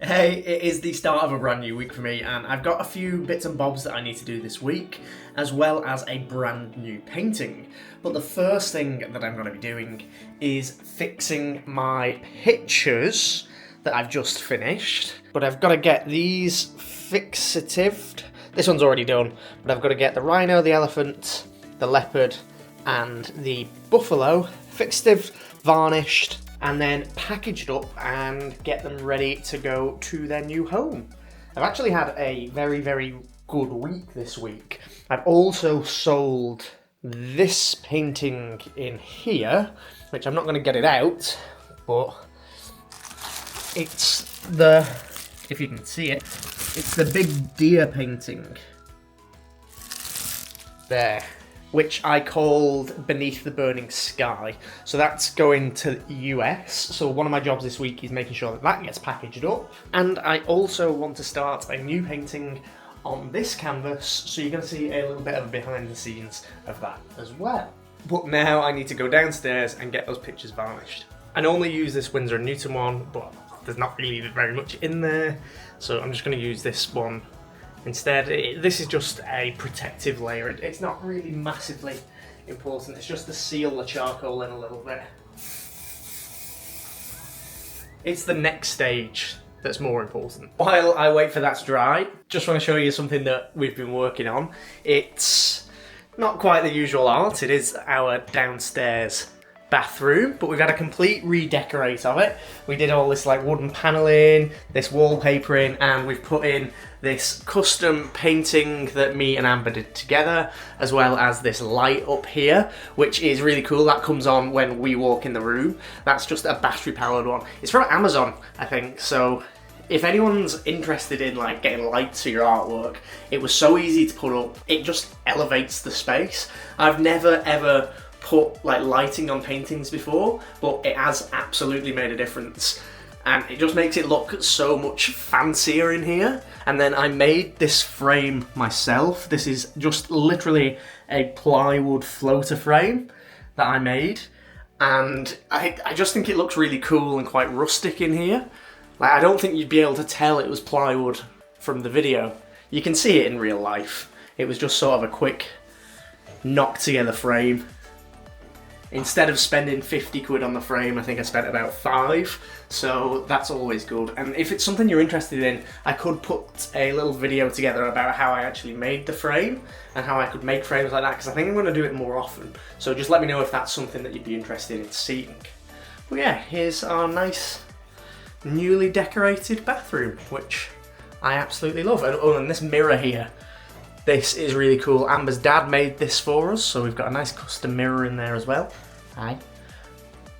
Hey, it is the start of a brand new week for me, and I've got a few bits and bobs that I need to do this week, as well as a brand new painting. But the first thing that I'm going to be doing is fixing my pictures that I've just finished. But I've got to get these fixatived. This one's already done, but I've got to get the rhino, the elephant, the leopard, and the buffalo fixative, varnished, and then packaged up and get them ready to go to their new home. I've actually had a very, very good week this week. I've also sold this painting in here, which I'm not going to get it out, but it's the, if you can see it, it's the big deer painting there, which I called Beneath the Burning Sky. So that's going to the US. So one of my jobs this week is making sure that that gets packaged up. And I also want to start a new painting on this canvas, so you're going to see a little bit of a behind the scenes of that as well. But now I need to go downstairs and get those pictures varnished. I normally use this Winsor & Newton one, but there's not really very much in there. So I'm just going to use this one instead. This is just a protective layer. It's not really massively important. It's just to seal the charcoal in a little bit. It's the next stage that's more important. While I wait for that to dry, just want to show you something that we've been working on. It's not quite the usual art. It is our downstairs bathroom, but we've had a complete redecorate of it. We did all this like wooden paneling, this wallpapering, and we've put in this custom painting that me and Amber did together, as well as this light up here, which is really cool. That comes on when we walk in the room. That's just a battery powered one. It's from Amazon, I think, so if anyone's interested in like getting lights for your artwork, it was so easy to put up. It just elevates the space. I've never ever put like lighting on paintings before, but it has absolutely made a difference, and it just makes it look so much fancier in here. And then I made this frame myself. This is just literally a plywood floater frame that I made, and I just think it looks really cool and quite rustic in here. Like, I don't think you'd be able to tell it was plywood from the video. You can see it in real life. It was just sort of a quick knock together frame. Instead of spending 50 quid on the frame, I think I spent about 5, so that's always good. And if it's something you're interested in, I could put a little video together about how I actually made the frame and how I could make frames like that, because I think I'm going to do it more often. So just let me know if that's something that you'd be interested in seeing. But yeah, here's our nice newly decorated bathroom, which I absolutely love. And oh, and this mirror here, this is really cool. Amber's dad made this for us, so we've got a nice custom mirror in there as well. Hi.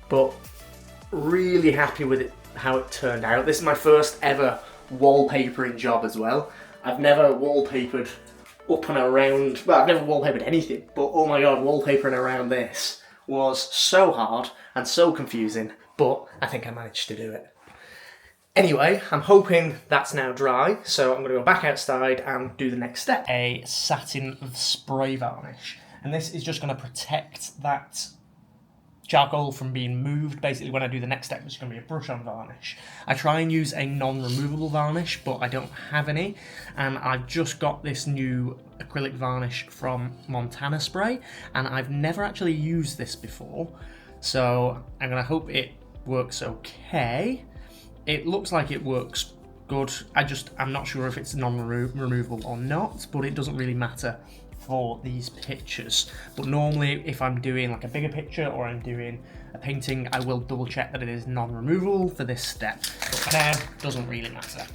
But really happy with it, how it turned out. This is my first ever wallpapering job as well. I've never wallpapered up and around, well, I've never wallpapered anything, but oh my god, wallpapering around this was so hard and so confusing, but I think I managed to do it. Anyway, I'm hoping that's now dry, so I'm going to go back outside and do the next step. A satin spray varnish. And this is just going to protect that charcoal from being moved. Basically, when I do the next step, it's going to be a brush-on varnish. I try and use a non-removable varnish, but I don't have any. And I've just got this new acrylic varnish from Montana Spray, and I've never actually used this before. So I'm going to hope it works okay. It looks like it works good. I'm not sure if it's non-removable or not, but it doesn't really matter for these pictures. But normally if I'm doing like a bigger picture or I'm doing a painting, I will double check that it is non-removable for this step. But for now, it doesn't really matter.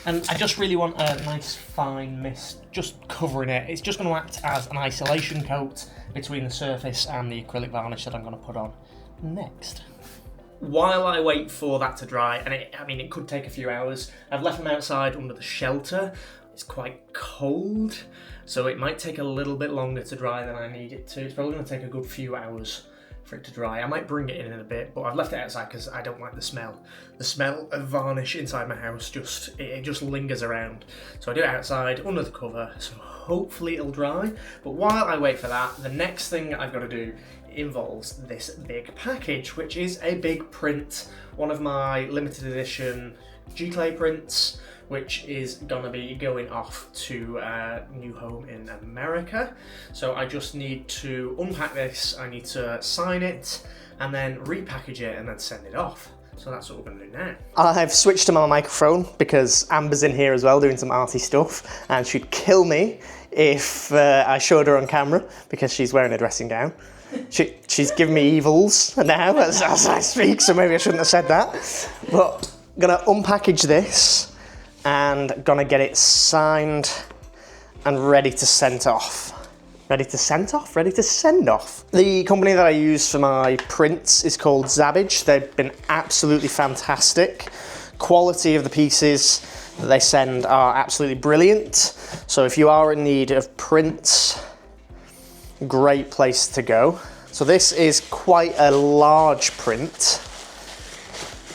And I just really want a nice fine mist just covering it. It's just going to act as an isolation coat between the surface and the acrylic varnish that I'm going to put on next. While I wait for that to dry, and it could take a few hours, I've left them outside under the shelter. It's quite cold, so it might take a little bit longer to dry than I need it to. It's probably going to take a good few hours for it to dry. I might bring it in a bit, but I've left it outside because I don't like the smell. The smell of varnish inside my house it just lingers around. So I do it outside, under the cover, so hopefully it'll dry. But while I wait for that, the next thing I've got to do involves this big package, which is a big print, one of my limited edition G-Clay prints, which is gonna be going off to a new home in America. So I just need to unpack this, I need to sign it, and then repackage it and then send it off. So that's what we're gonna do now. I've switched to my microphone because Amber's in here as well doing some arty stuff, and she'd kill me if I showed her on camera because she's wearing a dressing gown. She's giving me evils now as I speak, so maybe I shouldn't have said that. But I'm gonna unpackage this and gonna get it signed and ready to send off. Ready to send off? Ready to send off. The company that I use for my prints is called Zabbage. They've been absolutely fantastic. Quality of the pieces that they send are absolutely brilliant. So if you are in need of prints, great place to go. So this is quite a large print.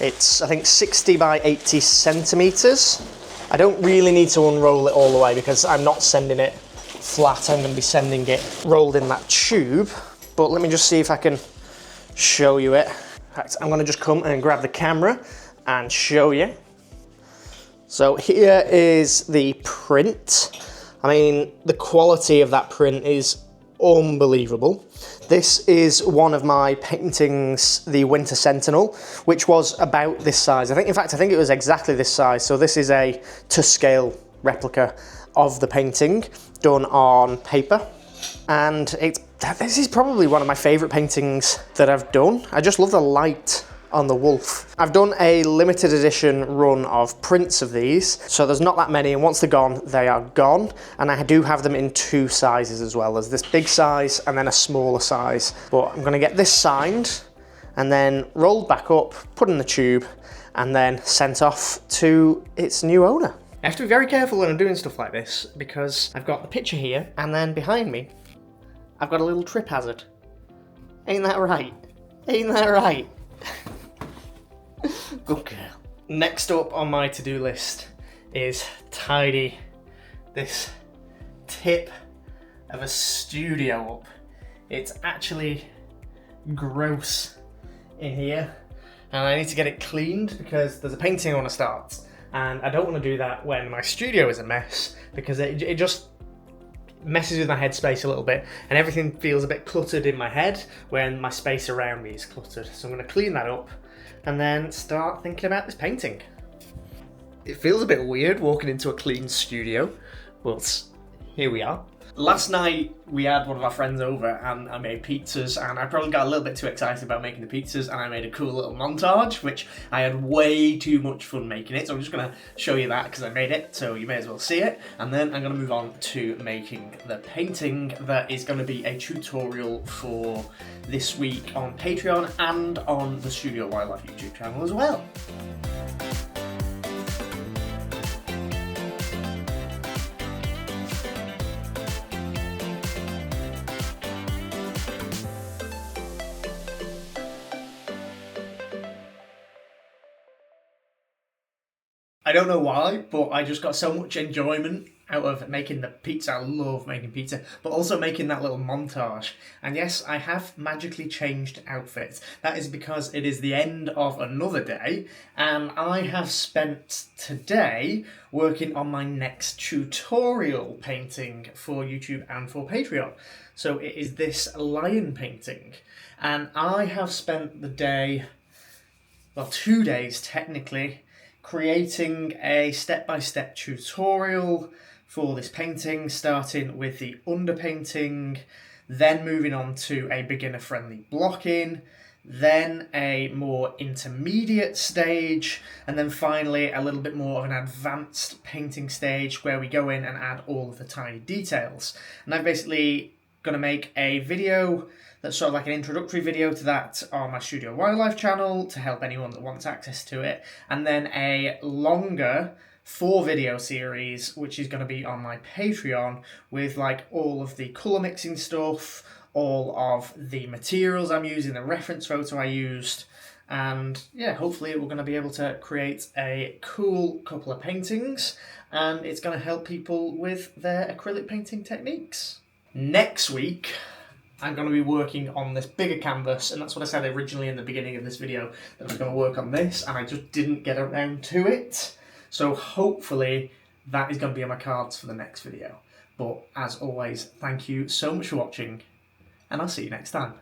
It's, I think, 60 by 80 centimeters. I don't really need to unroll it all the way because I'm not sending it flat. I'm going to be sending it rolled in that tube. But let me just see if I can show you it. In fact, I'm going to just come and grab the camera and show you. So here is the print. I mean, the quality of that print is unbelievable. This is one of my paintings, the Winter Sentinel, which was about this size. In fact, I think it was exactly this size. So this is a to scale replica of the painting done on paper. And this is probably one of my favorite paintings that I've done. I just love the light on the wolf. I've done a limited edition run of prints of these, so there's not that many, and once they're gone, they are gone. And I do have them in two sizes as well. There's this big size and then a smaller size. But I'm gonna get this signed and then rolled back up, put in the tube, and then sent off to its new owner. I have to be very careful when I'm doing stuff like this because I've got the picture here, and then behind me, I've got a little trip hazard. Ain't that right? Ain't that right? Good girl. Next up on my to-do list is tidy this tip of a studio up. It's actually gross in here and I need to get it cleaned because there's a painting I want to start and I don't want to do that when my studio is a mess because it just messes with my headspace a little bit and everything feels a bit cluttered in my head when my space around me is cluttered. So I'm going to clean that up and then start thinking about this painting. It feels a bit weird walking into a clean studio, but here we are. Last night we had one of our friends over and I made pizzas and I probably got a little bit too excited about making the pizzas and I made a cool little montage which I had way too much fun making it, so I'm just going to show you that because I made it, so you may as well see it, and then I'm going to move on to making the painting that is going to be a tutorial for this week on Patreon and on the Studio Wildlife YouTube channel as well. I don't know why, but I just got so much enjoyment out of making the pizza. I love making pizza, but also making that little montage. And yes, I have magically changed outfits. That is because it is the end of another day, and I have spent today working on my next tutorial painting for YouTube and for Patreon. So it is this lion painting, and I have spent the day, well, 2 days technically, creating a step-by-step tutorial for this painting, starting with the underpainting, then moving on to a beginner-friendly blocking, then a more intermediate stage, and then finally a little bit more of an advanced painting stage where we go in and add all of the tiny details. And I'm basically going to make a video that's sort of like an introductory video to that on my Studio Wildlife channel to help anyone that wants access to it, and then a longer 4-video series which is going to be on my Patreon with like all of the colour mixing stuff, all of the materials I'm using, the reference photo I used, and yeah, hopefully we're going to be able to create a cool couple of paintings, and it's going to help people with their acrylic painting techniques. Next week, I'm going to be working on this bigger canvas, and that's what I said originally in the beginning of this video, that I was going to work on this, and I just didn't get around to it. So hopefully that is going to be on my cards for the next video. But as always, thank you so much for watching, and I'll see you next time.